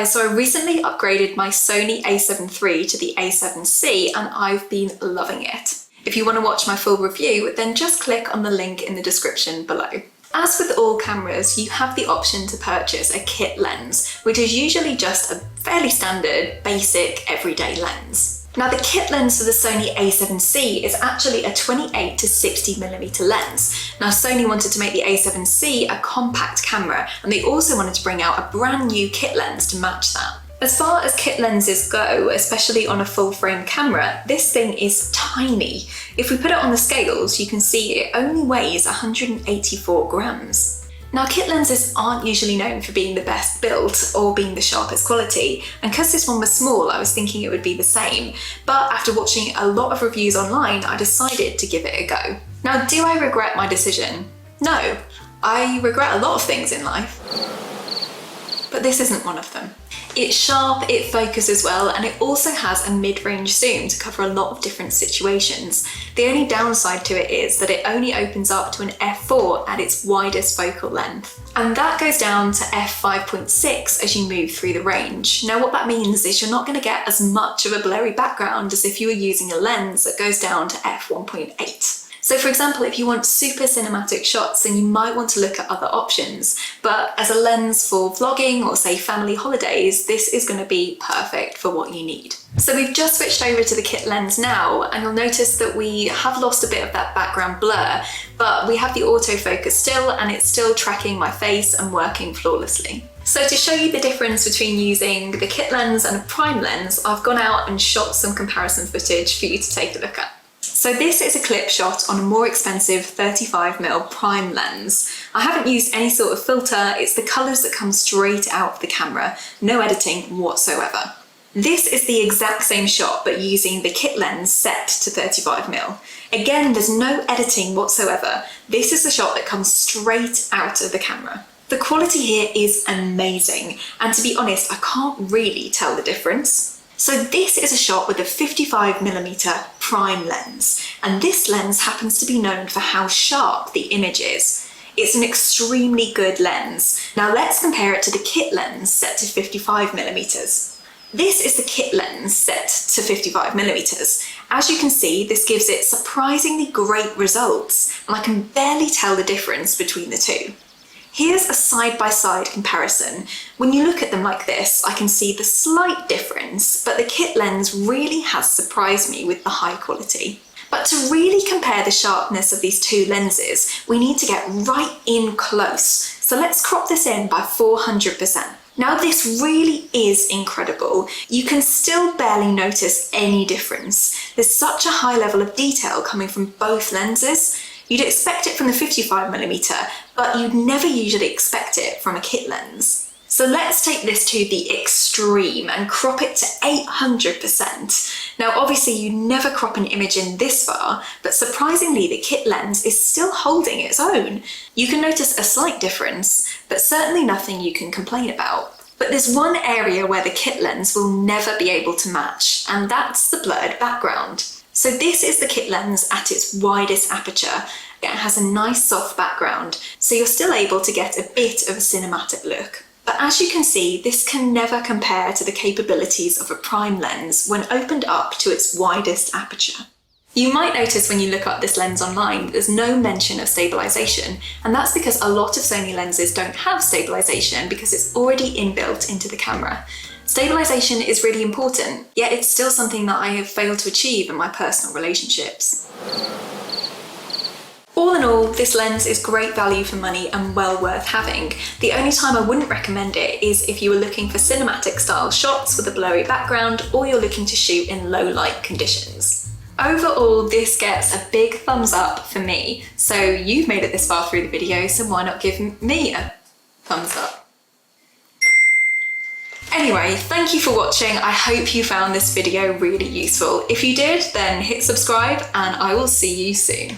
guys, so I recently upgraded my Sony A7 III to the A7C and I've been loving it. If you want to watch my full review, then just click on the link in the description below. As with all cameras, you have the option to purchase a kit lens, which is usually just a fairly standard, basic, everyday lens. Now the kit lens for the Sony A7C is actually a 28 to 60mm lens. Now Sony wanted to make the A7C a compact camera, and they also wanted to bring out a brand new kit lens to match that. As far as kit lenses go, especially on a full frame camera, this thing is tiny. If we put it on the scales, you can see it only weighs 184 grams. Now kit lenses aren't usually known for being the best built or being the sharpest quality, and because this one was small, I was thinking it would be the same. But after watching a lot of reviews online, I decided to give it a go. Now, do I regret my decision? No, I regret a lot of things in life, but this isn't one of them. It's sharp, it focuses well, and it also has a mid-range zoom to cover a lot of different situations. The only downside to it is that it only opens up to an f4 at its widest focal length. And that goes down to f5.6 as you move through the range. Now what that means is you're not going to get as much of a blurry background as if you were using a lens that goes down to f1.8. So for example, if you want super cinematic shots, then you might want to look at other options. But as a lens for vlogging or say family holidays, this is going to be perfect for what you need. So we've just switched over to the kit lens now, and you'll notice that we have lost a bit of that background blur, but we have the autofocus still, and it's still tracking my face and working flawlessly. So to show you the difference between using the kit lens and a prime lens, I've gone out and shot some comparison footage for you to take a look at. So this is a clip shot on a more expensive 35mm prime lens. I haven't used any sort of filter, it's the colours that come straight out of the camera, no editing whatsoever. This is the exact same shot but using the kit lens set to 35mm. Again, there's no editing whatsoever. This is the shot that comes straight out of the camera. The quality here is amazing, and to be honest, I can't really tell the difference. So this is a shot with a 55mm prime lens, and this lens happens to be known for how sharp the image is. It's an extremely good lens. Now let's compare it to the kit lens set to 55mm. This is the kit lens set to 55mm. As you can see, this gives it surprisingly great results, and I can barely tell the difference between the two. Here's a side-by-side comparison. When you look at them like this, I can see the slight difference, but the kit lens really has surprised me with the high quality. But to really compare the sharpness of these two lenses, we need to get right in close. So let's crop this in by 400%. Now this really is incredible. You can still barely notice any difference. There's such a high level of detail coming from both lenses. You'd expect it from the 55mm, but you'd never usually expect it from a kit lens. So let's take this to the extreme and crop it to 800%. Now obviously you never crop an image in this far, but surprisingly the kit lens is still holding its own. You can notice a slight difference, but certainly nothing you can complain about. But there's one area where the kit lens will never be able to match, and that's the blurred background. So this is the kit lens at its widest aperture. It has a nice soft background, so you're still able to get a bit of a cinematic look. But as you can see, this can never compare to the capabilities of a prime lens when opened up to its widest aperture. You might notice when you look up this lens online, there's no mention of stabilization, and that's because a lot of Sony lenses don't have stabilization because it's already inbuilt into the camera. Stabilization is really important, yet it's still something that I have failed to achieve in my personal relationships. All in all, this lens is great value for money and well worth having. The only time I wouldn't recommend it is if you were looking for cinematic style shots with a blurry background, or you're looking to shoot in low light conditions. Overall, this gets a big thumbs up for me. So you've made it this far through the video, so why not give me a thumbs up? Anyway, thank you for watching. I hope you found this video really useful. If you did, then hit subscribe and I will see you soon.